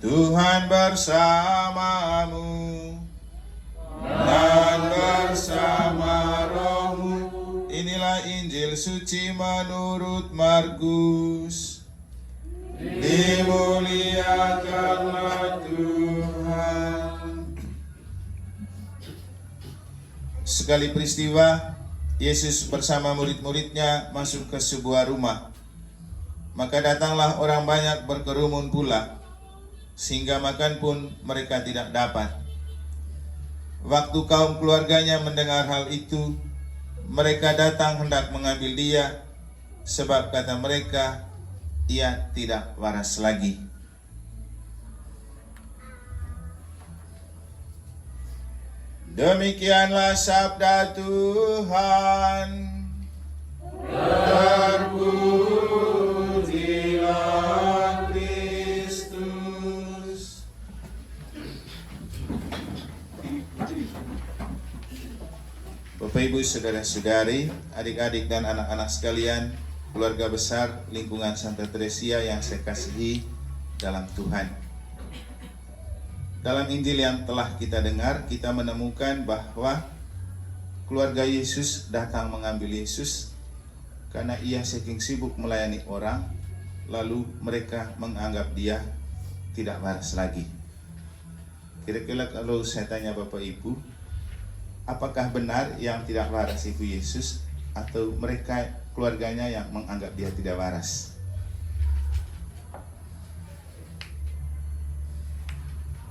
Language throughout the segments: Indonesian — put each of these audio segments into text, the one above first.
Tuhan bersamamu dan bersama rohmu. Inilah Injil suci menurut Markus. Dimuliakanlah Tuhan. Sekali peristiwa, Yesus bersama murid-muridnya masuk ke sebuah rumah. Maka datanglah orang banyak berkerumun pula, sehingga makan pun mereka tidak dapat. Waktu kaum keluarganya mendengar hal itu, mereka datang hendak mengambil dia, sebab kata mereka, ia tidak waras lagi. Demikianlah sabda Tuhan. Terpujilah Kristus. Bapak, Ibu, saudara-saudari, adik-adik dan anak-anak sekalian, keluarga besar lingkungan Santa Teresia yang saya kasihi dalam Tuhan. Dalam Injil yang telah kita dengar, kita menemukan bahwa keluarga Yesus datang mengambil Yesus karena ia saking sibuk melayani orang, lalu mereka menganggap dia tidak waras lagi. Kira-kira kalau saya tanya Bapak Ibu, apakah benar yang tidak waras itu Yesus atau mereka keluarganya yang menganggap dia tidak waras?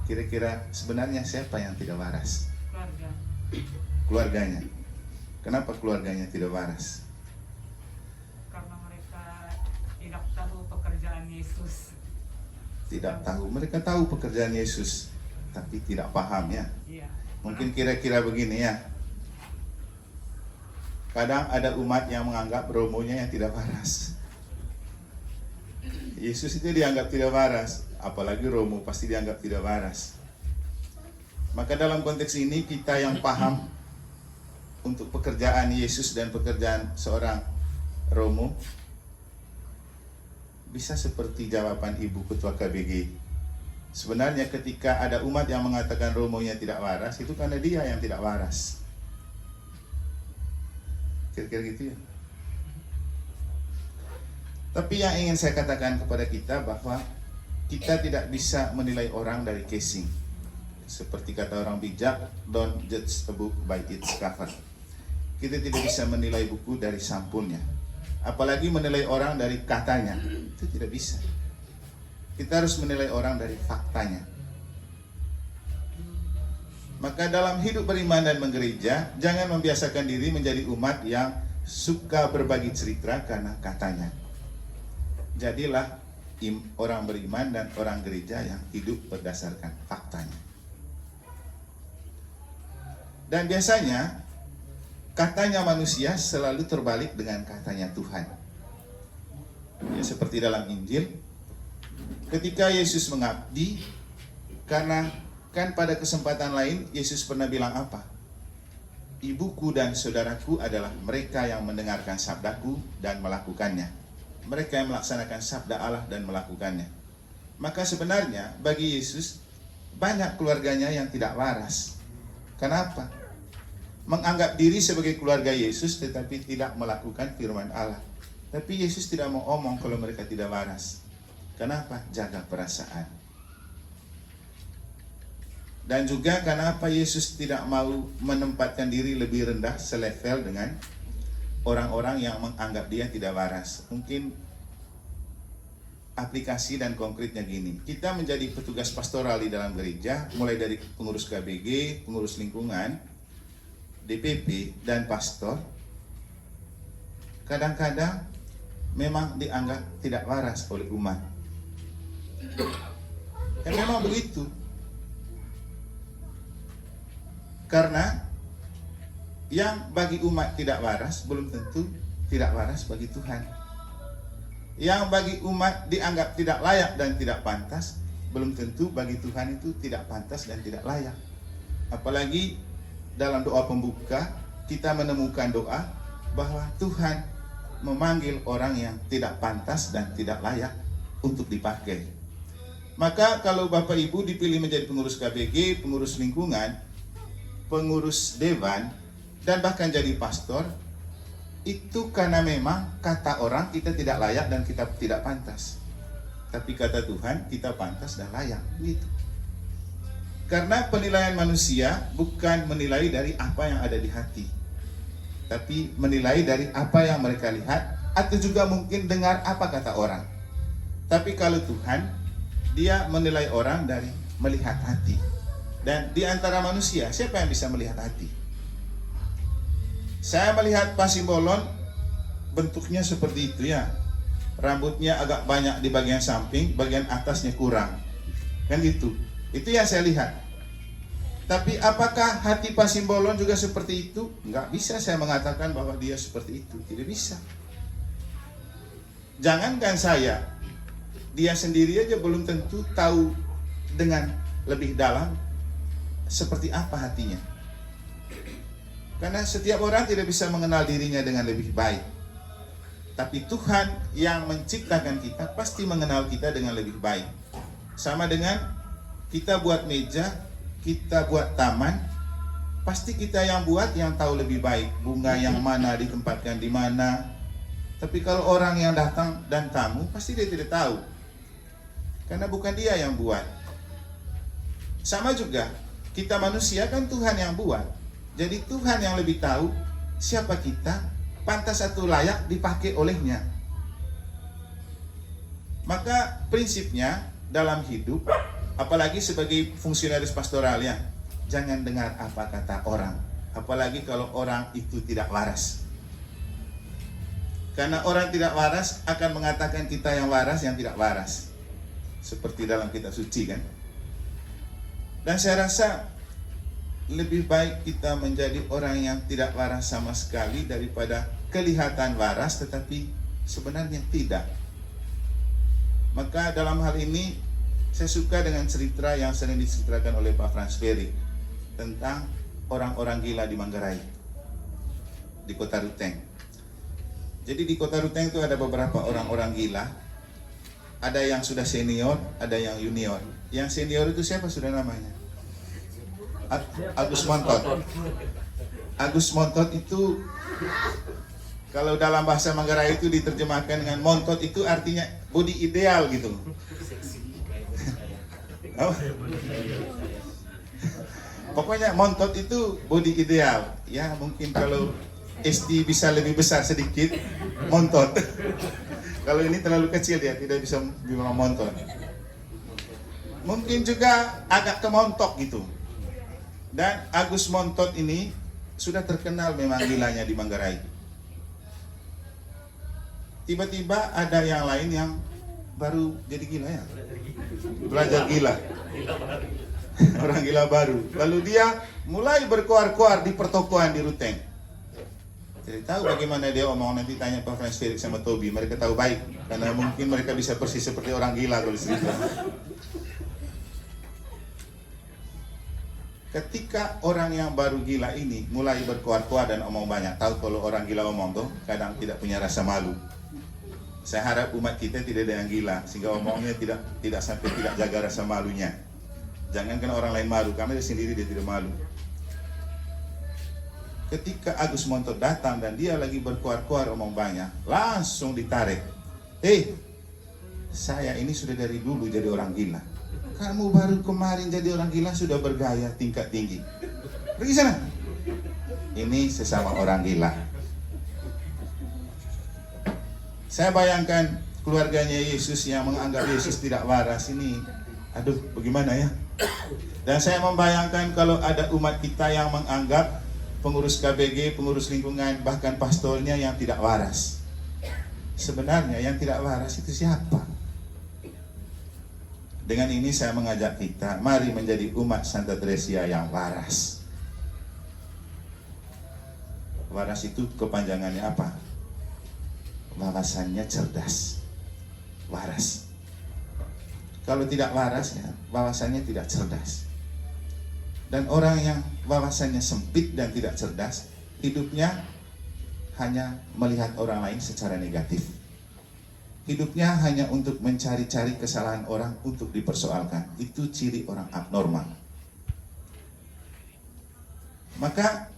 Kira-kira sebenarnya siapa yang tidak waras? Keluarganya. Kenapa keluarganya tidak waras? Karena mereka tidak tahu pekerjaan Yesus. Tidak tahu. Mereka tahu pekerjaan Yesus, tapi tidak paham ya. Iya. Mungkin kira-kira begini ya. Kadang ada umat yang menganggap romonya yang tidak waras. Yesus itu dianggap tidak waras, apalagi romo pasti dianggap tidak waras. Maka dalam konteks ini kita yang paham untuk pekerjaan Yesus dan pekerjaan seorang romo, bisa seperti jawaban Ibu Ketua KBG. Sebenarnya ketika ada umat yang mengatakan romonya tidak waras, itu karena dia yang tidak waras. Kira-kira gitu ya. Tapi yang ingin saya katakan kepada kita bahwa kita tidak bisa menilai orang dari casing. Seperti kata orang bijak, don't judge a book by its cover. Kita tidak bisa menilai buku dari sampulnya. Apalagi menilai orang dari katanya. Itu tidak bisa. Kita harus menilai orang dari faktanya. Maka dalam hidup beriman dan menggereja, jangan membiasakan diri menjadi umat yang suka berbagi cerita karena katanya. Jadilah orang beriman dan orang gereja yang hidup berdasarkan faktanya. Dan biasanya katanya manusia selalu terbalik dengan katanya Tuhan. Ya, seperti dalam Injil, ketika Yesus mengabdi, karena kan pada kesempatan lain Yesus pernah bilang apa? Ibuku dan saudaraku adalah mereka yang mendengarkan sabdaku dan melakukannya. Mereka yang melaksanakan sabda Allah dan melakukannya. Maka sebenarnya bagi Yesus banyak keluarganya yang tidak waras. Kenapa? Menganggap diri sebagai keluarga Yesus tetapi tidak melakukan firman Allah. Tapi Yesus tidak mau omong kalau mereka tidak waras. Kenapa? Jaga perasaan. Dan juga kenapa Yesus tidak mau menempatkan diri lebih rendah selevel dengan orang-orang yang menganggap dia tidak waras. Mungkin aplikasi dan konkretnya gini. Kita menjadi petugas pastoral di dalam gereja, mulai dari pengurus KBG, pengurus lingkungan, DPP, dan pastor. Kadang-kadang memang dianggap tidak waras oleh umat. Dan memang begitu. Karena yang bagi umat tidak waras belum tentu tidak waras bagi Tuhan. Yang bagi umat dianggap tidak layak dan tidak pantas belum tentu bagi Tuhan itu tidak pantas dan tidak layak. Apalagi dalam doa pembuka kita menemukan doa bahwa Tuhan memanggil orang yang tidak pantas dan tidak layak untuk dipakai. Maka kalau Bapak Ibu dipilih menjadi pengurus KBG, pengurus lingkungan, pengurus dewan, dan bahkan jadi pastor, itu karena memang kata orang kita tidak layak dan kita tidak pantas. Tapi kata Tuhan kita pantas dan layak, gitu. Karena penilaian manusia bukan menilai dari apa yang ada di hati, tapi menilai dari apa yang mereka lihat, atau juga mungkin dengar apa kata orang. Tapi kalau Tuhan, Dia menilai orang dari melihat hati. Dan di antara manusia, siapa yang bisa melihat hati? Saya melihat Pak Simbolon, bentuknya seperti itu ya. Rambutnya agak banyak di bagian samping, bagian atasnya kurang. Kan gitu. Itu yang saya lihat. Tapi apakah hati Pak Simbolon juga seperti itu? Enggak bisa saya mengatakan bahwa dia seperti itu. Tidak bisa. Jangankan saya, dia sendiri aja belum tentu tahu dengan lebih dalam seperti apa hatinya. Karena setiap orang tidak bisa mengenal dirinya dengan lebih baik. Tapi Tuhan yang menciptakan kita pasti mengenal kita dengan lebih baik. Sama dengan kita buat meja, kita buat taman, pasti kita yang buat yang tahu lebih baik bunga yang mana ditempatkan di mana. Tapi kalau orang yang datang dan tamu, pasti dia tidak tahu. Karena bukan dia yang buat. Sama juga, kita manusia kan Tuhan yang buat. Jadi Tuhan yang lebih tahu siapa kita, pantas atau layak dipakai olehnya. Maka prinsipnya dalam hidup, apalagi sebagai fungsionaris pastoral ya, jangan dengar apa kata orang. Apalagi kalau orang itu tidak waras. Karena orang tidak waras akan mengatakan kita yang waras yang tidak waras. Seperti dalam kitab suci kan. Dan saya rasa lebih baik kita menjadi orang yang tidak waras sama sekali daripada kelihatan waras tetapi sebenarnya tidak. Maka dalam hal ini saya suka dengan cerita yang sering diceritakan oleh Pak Frans Ferry tentang orang-orang gila di Manggarai, di Kota Ruteng. Jadi di Kota Ruteng itu ada beberapa orang-orang gila. Ada yang sudah senior, ada yang junior. Yang senior itu siapa sudah namanya? Agus Montot. Agus Montot itu kalau dalam bahasa Manggarai itu diterjemahkan dengan montot itu artinya body ideal gitu. Oh. Pokoknya montot itu body ideal. Ya mungkin kalau SD bisa lebih besar sedikit, montot. Kalau ini terlalu kecil dia tidak bisa dibilang montot. Mungkin juga agak kemontok gitu. Dan Agus Montot ini sudah terkenal memang gilanya di Manggarai. Tiba-tiba ada yang lain yang baru jadi gila ya. Belajar gila. Orang gila baru. Lalu dia mulai berkoar-koar di pertokoan di Ruteng. Jadi tahu bagaimana dia omong, nanti tanya Pak Frans Felix sama Toby, mereka tahu baik karena mungkin mereka bisa persis seperti orang gila kalau cerita. Ketika orang yang baru gila ini mulai berkoar-koar dan omong banyak, tahu kalau orang gila omong tuh kadang tidak punya rasa malu. Saya harap umat kita tidak ada yang gila sehingga omongnya tidak sampai tidak jaga rasa malunya. Jangan kena orang lain malu, karena dia sendiri dia tidak malu. Ketika Agus Montot datang dan dia lagi berkoar-koar omong banyak, langsung ditarik. Saya ini sudah dari dulu jadi orang gila. Kamu baru kemarin jadi orang gila sudah bergaya tingkat tinggi. Pergi sana. Ini sesama orang gila. Saya bayangkan keluarganya Yesus yang menganggap Yesus tidak waras ini. Aduh, bagaimana ya? Dan saya membayangkan kalau ada umat kita yang menganggap pengurus KBG, pengurus lingkungan, bahkan pastornya yang tidak waras. Sebenarnya yang tidak waras itu siapa? Dengan ini saya mengajak kita, mari menjadi umat Santa Teresia yang waras. Waras itu kepanjangannya apa? Wawasannya cerdas. Waras. Kalau tidak waras ya, wawasannya tidak cerdas. Dan orang yang wawasannya sempit dan tidak cerdas, hidupnya hanya melihat orang lain secara negatif. Hidupnya hanya untuk mencari-cari kesalahan orang untuk dipersoalkan. Itu ciri orang abnormal. Maka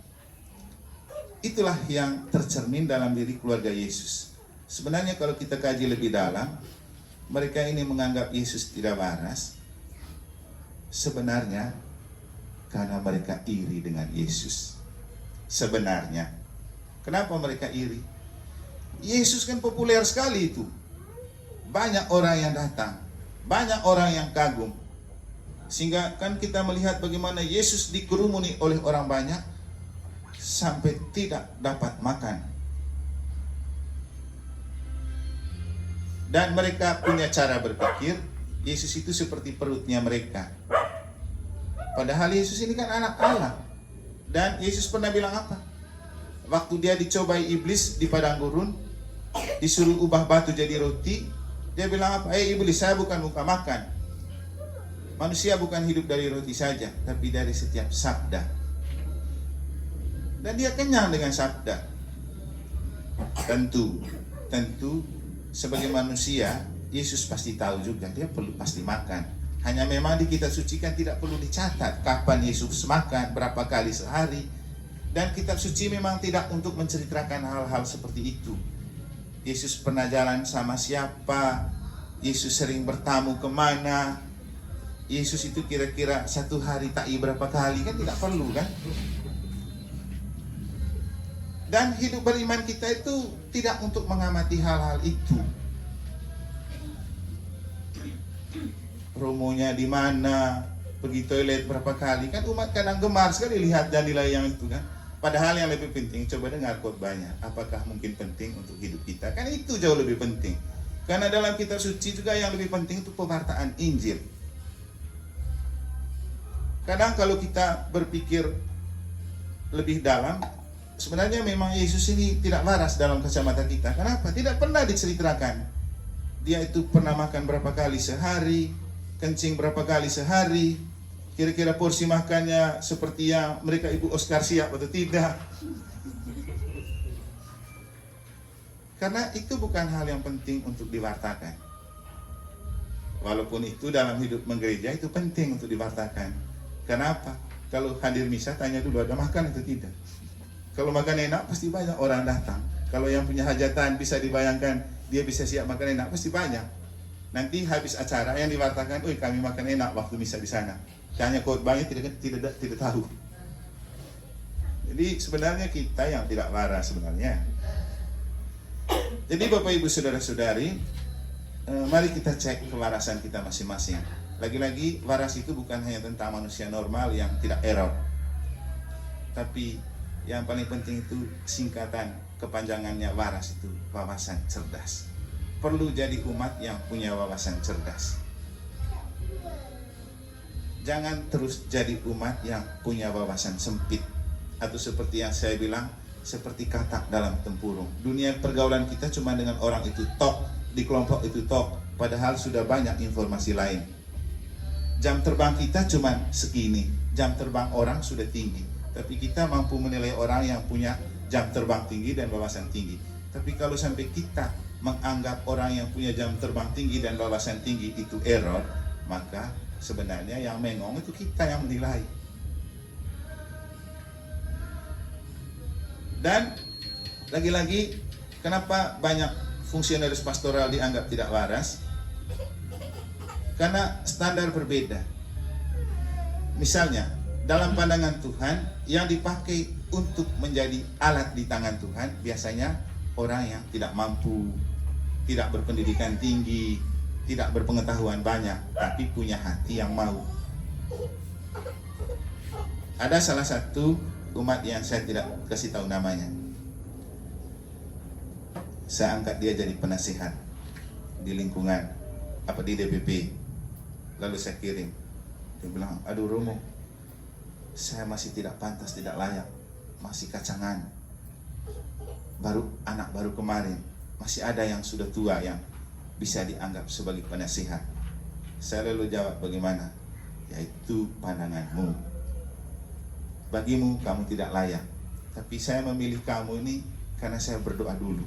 itulah yang tercermin dalam diri keluarga Yesus. Sebenarnya kalau kita kaji lebih dalam, mereka ini menganggap Yesus tidak waras. Sebenarnya karena mereka iri dengan Yesus. Sebenarnya. Kenapa mereka iri? Yesus kan populer sekali itu. Banyak orang yang datang, banyak orang yang kagum. Sehingga kan kita melihat bagaimana Yesus dikerumuni oleh orang banyak sampai tidak dapat makan. Dan mereka punya cara berpikir, Yesus itu seperti perutnya mereka. Padahal Yesus ini kan anak Allah. Dan Yesus pernah bilang apa? Waktu dia dicobai iblis di padang gurun, disuruh ubah batu jadi roti, dia bilang apa? Iblis, saya bukan muka makan. Manusia bukan hidup dari roti saja, tapi dari setiap sabda. Dan dia kenyang dengan sabda. Tentu sebagai manusia, Yesus pasti tahu juga, dia perlu pasti makan. Hanya memang di kitab suci kan tidak perlu dicatat kapan Yesus makan, berapa kali sehari. Dan kitab suci memang tidak untuk menceritakan hal-hal seperti itu. Yesus pernah jalan sama siapa, Yesus sering bertamu kemana, Yesus itu kira-kira satu hari ta'i berapa kali, kan tidak perlu kan. Dan hidup beriman kita itu tidak untuk mengamati hal-hal itu. Romonya di mana, pergi toilet berapa kali, kan umat kadang gemar sekali lihat dan nilai yang itu kan. Padahal yang lebih penting, coba dengar khotbahnya. Apakah mungkin penting untuk hidup kita? Kan itu jauh lebih penting. Karena dalam kitab suci juga yang lebih penting itu pewartaan Injil. Kadang kalau kita berpikir lebih dalam, sebenarnya memang Yesus ini tidak waras dalam kacamata kita. Kenapa? Tidak pernah diceritakan. Dia itu pernah makan berapa kali sehari, kencing berapa kali sehari, kira-kira porsi makannya seperti yang mereka Ibu Oscar siap atau tidak. Karena itu bukan hal yang penting untuk diwartakan. Walaupun itu dalam hidup menggereja itu penting untuk diwartakan. Kenapa? Kalau hadir misa tanya dulu ada makan atau tidak. Kalau makan enak pasti banyak orang datang. Kalau yang punya hajatan bisa dibayangkan dia bisa siap makan enak pasti banyak. Nanti habis acara yang diwartakan, kami makan enak waktu misa di sana. Hanya khotbahnya tidak tahu. Jadi sebenarnya kita yang tidak waras sebenarnya. Jadi Bapak Ibu Saudara-saudari, mari kita cek kewarasan kita masing-masing. Lagi-lagi waras itu bukan hanya tentang manusia normal yang tidak error. Tapi yang paling penting itu singkatan kepanjangannya waras itu wawasan cerdas. Perlu jadi umat yang punya wawasan cerdas. Jangan terus jadi umat yang punya wawasan sempit. Atau seperti yang saya bilang, seperti katak dalam tempurung. Dunia pergaulan kita cuma dengan orang itu tok, di kelompok itu tok. Padahal sudah banyak informasi lain. Jam terbang kita cuma segini. Jam terbang orang sudah tinggi. Tapi kita mampu menilai orang yang punya jam terbang tinggi dan wawasan tinggi. Tapi kalau sampai kita menganggap orang yang punya jam terbang tinggi dan wawasan tinggi itu error, maka sebenarnya yang mengong itu kita yang menilai. Dan lagi-lagi, kenapa banyak fungsionaris pastoral dianggap tidak waras? Karena standar berbeda. Misalnya, dalam pandangan Tuhan, yang dipakai untuk menjadi alat di tangan Tuhan biasanya orang yang tidak mampu, tidak berpendidikan tinggi, tidak berpengetahuan banyak, tapi punya hati yang mau. Ada salah satu umat yang saya tidak kasih tahu namanya. Saya angkat dia jadi penasihat di lingkungan, di DPP. Lalu saya kirim. Dia bilang, aduh Romo, saya masih tidak pantas, tidak layak, masih kacangan. Anak baru kemarin, masih ada yang sudah tua yang bisa dianggap sebagai penasihat. Saya lalu jawab bagaimana? Yaitu pandanganmu. Bagimu kamu tidak layak, tapi saya memilih kamu ini karena saya berdoa dulu.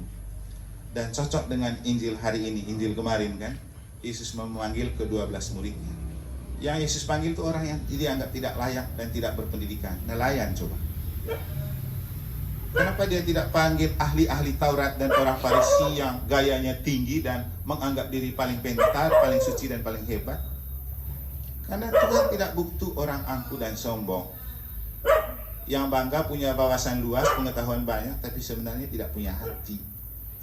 Dan cocok dengan Injil hari ini, Injil kemarin kan, Yesus memanggil ke-12 muridnya. Yang Yesus panggil itu orang yang dianggap tidak layak dan tidak berpendidikan. Nelayan coba. Kenapa dia tidak panggil ahli-ahli Taurat dan orang Farisi yang gayanya tinggi dan menganggap diri paling pintar, paling suci dan paling hebat? Karena Tuhan tidak butuh orang angkuh dan sombong, yang bangga punya wawasan luas, pengetahuan banyak, tapi sebenarnya tidak punya hati.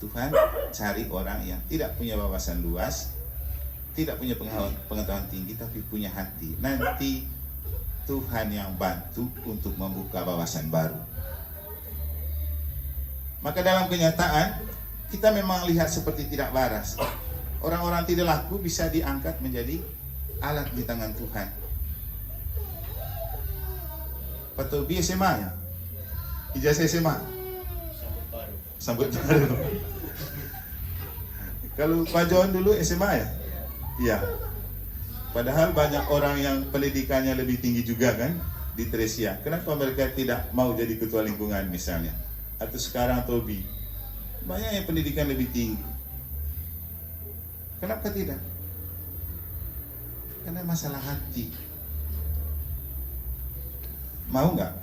Tuhan cari orang yang tidak punya wawasan luas, tidak punya pengetahuan tinggi, tapi punya hati. Nanti Tuhan yang bantu untuk membuka wawasan baru. Maka dalam kenyataan kita memang lihat seperti tidak waras. Orang-orang tidak laku bisa diangkat menjadi alat di tangan Tuhan. Pak Tobi SMA ya? Ijazah SMA? Sambut baru. Kalau Pak John dulu SMA ya? Iya. Padahal banyak orang yang pendidikannya lebih tinggi juga kan di Tresia. Kenapa mereka tidak mau jadi ketua lingkungan misalnya? Atau sekarang Tobi, banyak yang pendidikan lebih tinggi. Kenapa tidak? Karena masalah hati. Mau nggak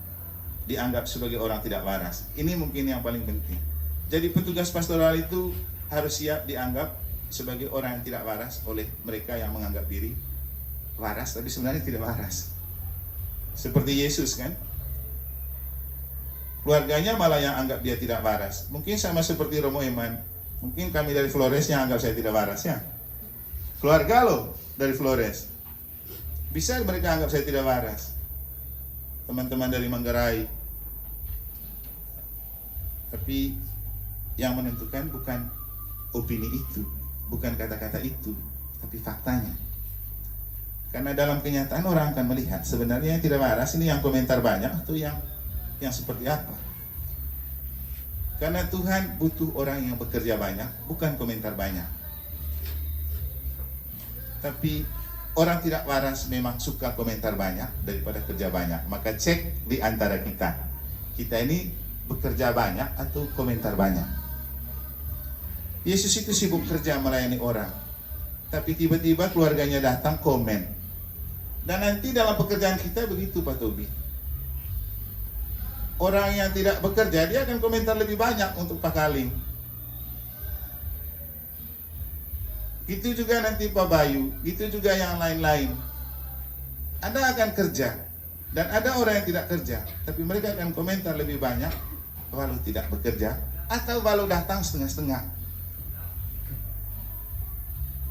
dianggap sebagai orang tidak waras? Ini mungkin yang paling penting. Jadi petugas pastoral itu harus siap dianggap sebagai orang yang tidak waras oleh mereka yang menganggap diri waras, tapi sebenarnya tidak waras. Seperti Yesus kan? Keluarganya malah yang anggap dia tidak waras. Mungkin sama seperti Romo Eman. Mungkin kami dari Flores yang anggap saya tidak waras ya. Keluarga loh dari Flores. Bisa mereka anggap saya tidak waras. Teman-teman dari Manggarai. Tapi yang menentukan bukan opini itu, bukan kata-kata itu, tapi faktanya. Karena dalam kenyataan orang akan melihat sebenarnya yang tidak waras ini yang komentar banyak atau yang seperti apa. Karena Tuhan butuh orang yang bekerja banyak, bukan komentar banyak. Tapi orang tidak waras memang suka komentar banyak daripada kerja banyak. Maka cek di antara kita. Kita ini bekerja banyak atau komentar banyak. Yesus itu sibuk kerja melayani orang, tapi tiba-tiba keluarganya datang komen. Dan nanti dalam pekerjaan kita begitu Pak Tobi. Orang yang tidak bekerja, dia akan komentar lebih banyak untuk Pak Kaling. Itu juga nanti Pak Bayu, itu juga yang lain-lain. Anda akan kerja, dan ada orang yang tidak kerja, tapi mereka akan komentar lebih banyak walau tidak bekerja, atau walau datang setengah-setengah.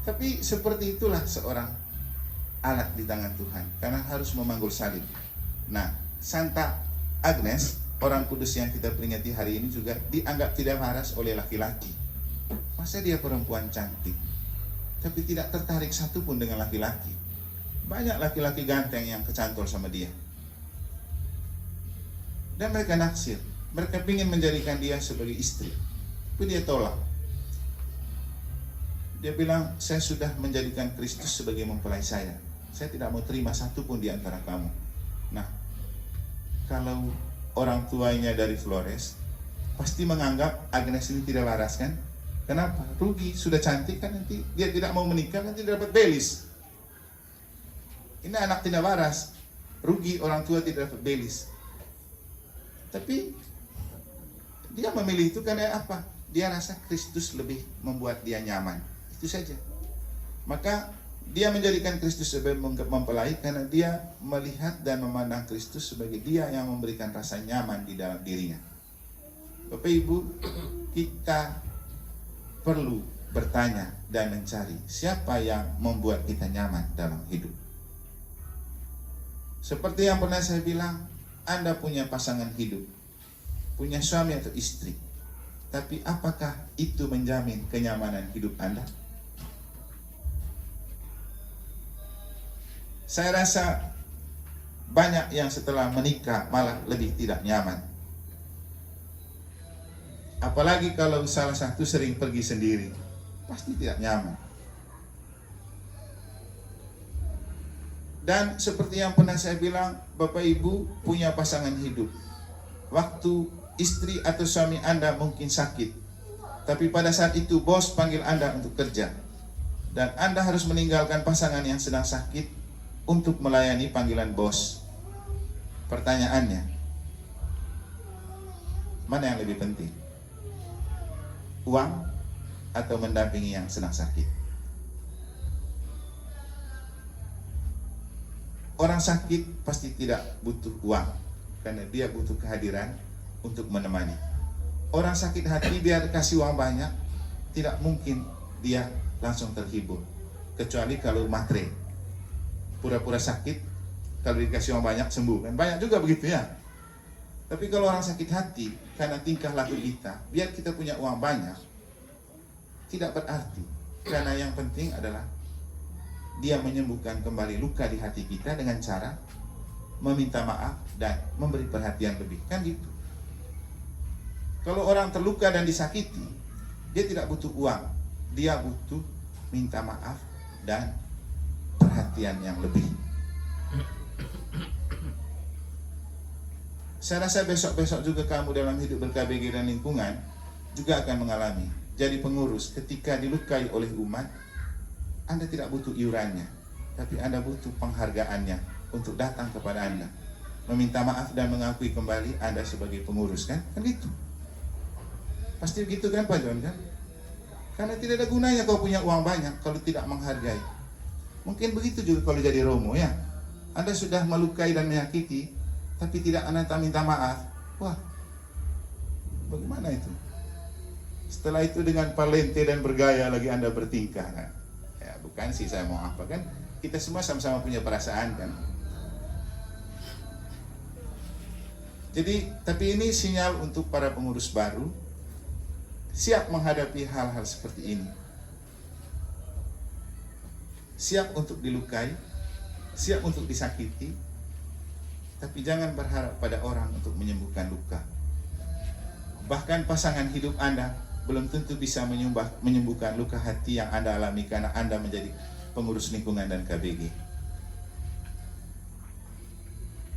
Tapi seperti itulah seorang alat di tangan Tuhan, karena harus memanggul salib. Nah, Santa Agnes, orang kudus yang kita peringati hari ini juga dianggap tidak waras oleh laki-laki. Masa dia perempuan cantik, tapi tidak tertarik satupun dengan laki-laki. Banyak laki-laki ganteng yang kecantol sama dia. Dan mereka naksir, mereka ingin menjadikan dia sebagai istri, tapi dia tolak. Dia bilang, saya sudah menjadikan Kristus sebagai mempelai saya tidak mau terima satupun di antara kamu. Nah, kalau orang tuanya dari Flores, pasti menganggap Agnes ini tidak waras kan? Kenapa? Rugi, sudah cantik kan, nanti dia tidak mau menikah, nanti dapat belis. Ini anak tidak waras, rugi orang tua tidak dapat belis. Tapi dia memilih itu karena apa? Dia rasa Kristus lebih membuat dia nyaman, itu saja. Maka dia menjadikan Kristus sebagai mempelai karena dia melihat dan memandang Kristus sebagai dia yang memberikan rasa nyaman di dalam dirinya. Bapak Ibu, kita perlu bertanya dan mencari siapa yang membuat kita nyaman dalam hidup. Seperti yang pernah saya bilang, Anda punya pasangan hidup, punya suami atau istri, tapi apakah itu menjamin kenyamanan hidup Anda? Saya rasa banyak yang setelah menikah malah lebih tidak nyaman. Apalagi kalau salah satu sering pergi sendiri, pasti tidak nyaman. Dan seperti yang pernah saya bilang, Bapak Ibu punya pasangan hidup. Waktu istri atau suami Anda mungkin sakit, Tapi pada saat itu bos panggil Anda untuk kerja, dan Anda harus meninggalkan pasangan yang sedang sakit untuk melayani panggilan bos. Pertanyaannya, mana yang lebih penting? Uang atau mendampingi yang sedang sakit? Orang sakit pasti tidak butuh uang, karena dia butuh kehadiran untuk menemani. Orang sakit hati biar kasih uang banyak, tidak mungkin dia langsung terhibur. Kecuali kalau matre, pura-pura sakit, kalau dikasih uang banyak sembuh. Kan banyak juga begitu ya. Tapi kalau orang sakit hati, karena tingkah laku kita, biar kita punya uang banyak, tidak berarti. Karena yang penting adalah dia menyembuhkan kembali luka di hati kita dengan cara meminta maaf dan memberi perhatian lebih. Kan gitu. Kalau orang terluka dan disakiti, dia tidak butuh uang, dia butuh minta maaf dan perhatian yang lebih. Saya rasa besok-besok juga kamu dalam hidup ber-KBG dan lingkungan juga akan mengalami. Jadi pengurus ketika dilukai oleh umat, Anda tidak butuh iurannya, tapi Anda butuh penghargaannya untuk datang kepada Anda, meminta maaf dan mengakui kembali Anda sebagai pengurus, kan? Kan gitu. Pasti begitu kan Pak John, kan? Karena tidak ada gunanya kau punya uang banyak kalau tidak menghargai. Mungkin begitu juga kalau jadi Romo ya. Anda sudah melukai dan menyakiti, tapi tidak Anda minta maaf. Wah, bagaimana itu? Setelah itu dengan parlente dan bergaya lagi Anda bertingkah kan? Ya bukan sih saya mau apa kan? Kita semua sama-sama punya perasaan kan? Jadi, tapi ini sinyal untuk para pengurus baru siap menghadapi hal-hal seperti ini. Siap untuk dilukai, siap untuk disakiti, tapi jangan berharap pada orang untuk menyembuhkan luka. Bahkan pasangan hidup Anda belum tentu bisa menyembuhkan luka hati yang Anda alami karena Anda menjadi pengurus lingkungan dan KBG.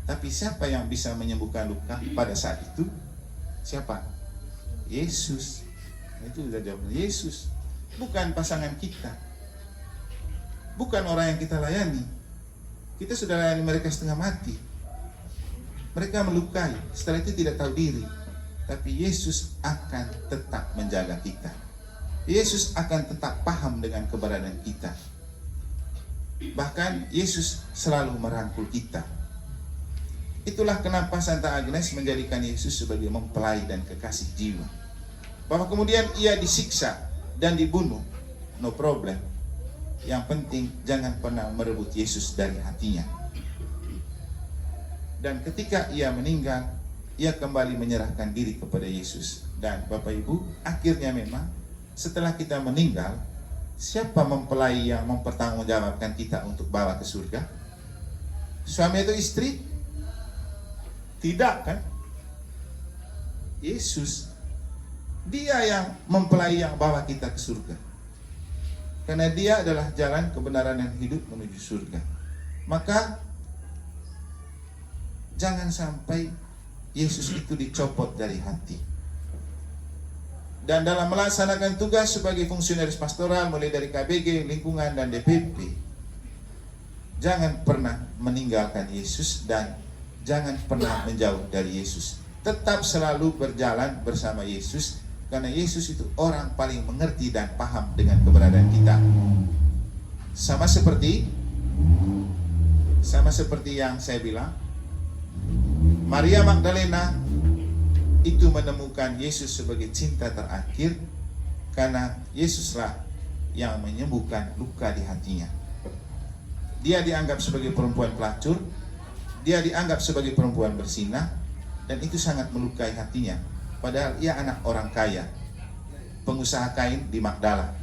Tapi siapa yang bisa menyembuhkan luka pada saat itu? Siapa? Yesus. Itu sudah jawabannya, Yesus. Bukan pasangan kita, bukan orang yang kita layani. Kita sudah layani mereka setengah mati. Mereka melukai, setelah itu tidak tahu diri. Tapi Yesus akan tetap menjaga kita. Yesus akan tetap paham dengan keberadaan kita. Bahkan Yesus selalu merangkul kita. Itulah kenapa Santa Agnes menjadikan Yesus sebagai mempelai dan kekasih jiwa. Bahwa kemudian ia disiksa dan dibunuh, no problem. Yang penting jangan pernah merebut Yesus dari hatinya. Dan ketika ia meninggal, ia kembali menyerahkan diri kepada Yesus. Dan Bapak Ibu, akhirnya memang setelah kita meninggal, siapa mempelai yang mempertanggungjawabkan kita untuk bawa ke surga? Suami atau istri? Tidak kan? Yesus. Dia yang mempelai yang bawa kita ke surga. Karena dia adalah jalan kebenaran dan hidup menuju surga. Maka jangan sampai Yesus itu dicopot dari hati. Dan dalam melaksanakan tugas sebagai fungsionaris pastoral mulai dari KBG, lingkungan dan DPP, jangan pernah meninggalkan Yesus dan jangan pernah menjauh dari Yesus. Tetap selalu berjalan bersama Yesus. Karena Yesus itu orang paling mengerti dan paham dengan keberadaan kita. Sama seperti yang saya bilang, Maria Magdalena itu menemukan Yesus sebagai cinta terakhir karena Yesuslah yang menyembuhkan luka di hatinya. Dia dianggap sebagai perempuan pelacur, dia dianggap sebagai perempuan bersinah, dan itu sangat melukai hatinya. Padahal ia anak orang kaya, pengusaha kain di Magdala.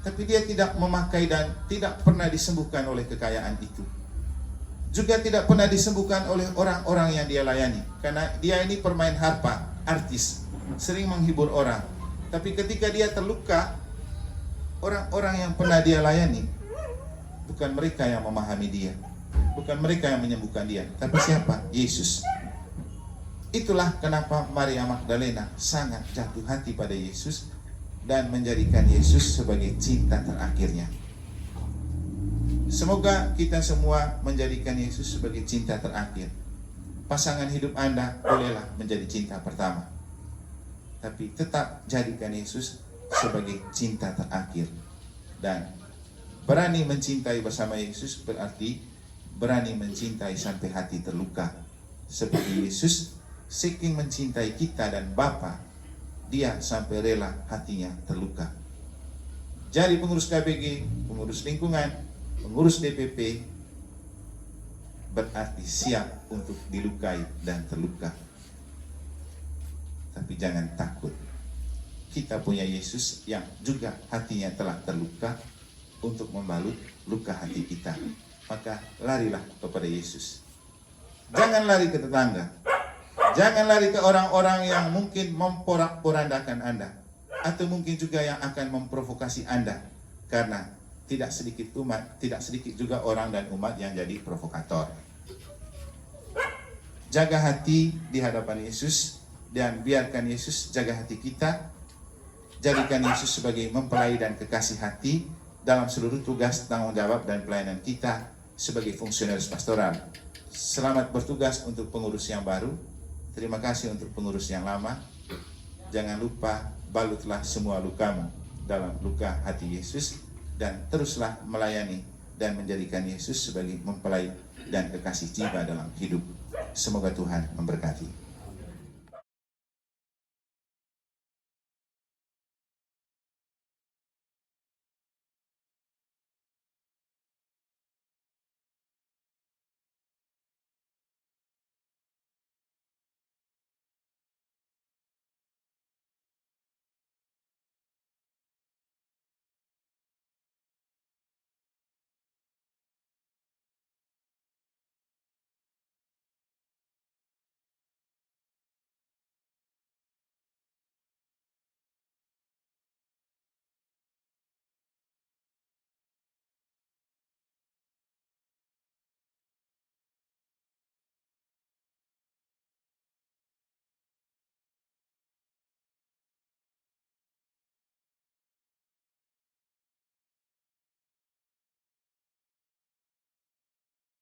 Tapi dia tidak memakai dan tidak pernah disembuhkan oleh kekayaan itu. Juga tidak pernah disembuhkan oleh orang-orang yang dia layani. Karena dia ini permain harpa, artis, sering menghibur orang. Tapi ketika dia terluka, orang-orang yang pernah dia layani, bukan mereka yang memahami dia, bukan mereka yang menyembuhkan dia. Tapi siapa? Yesus. Itulah kenapa Maria Magdalena sangat jatuh hati pada Yesus dan menjadikan Yesus sebagai cinta terakhirnya. Semoga kita semua menjadikan Yesus sebagai cinta terakhir. Pasangan hidup Anda bolehlah menjadi cinta pertama, tapi tetap jadikan Yesus sebagai cinta terakhir. Dan berani mencintai bersama Yesus berarti berani mencintai sampai hati terluka. Seperti Yesus saking mencintai kita dan Bapa, dia sampai rela hatinya terluka. Jadi pengurus KBG, pengurus lingkungan, pengurus DPP berarti siap untuk dilukai dan terluka. Tapi jangan takut. Kita punya Yesus yang juga hatinya telah terluka untuk membalut luka hati kita. Maka larilah kepada Yesus. Jangan lari ke tetangga. Jangan lari ke orang-orang yang mungkin memporak-porandakan Anda, atau mungkin juga yang akan memprovokasi Anda. Karena tidak sedikit umat, tidak sedikit juga orang dan umat yang jadi provokator. Jaga hati di hadapan Yesus, dan biarkan Yesus jaga hati kita. Jadikan Yesus sebagai mempelai dan kekasih hati dalam seluruh tugas, tanggung jawab, dan pelayanan kita sebagai fungsionaris pastoral. Selamat bertugas untuk pengurus yang baru. Terima kasih untuk pengurus yang lama. Jangan lupa balutlah semua lukamu dalam luka hati Yesus, dan teruslah melayani dan menjadikan Yesus sebagai mempelai dan kekasih jiwa dalam hidup. Semoga Tuhan memberkati.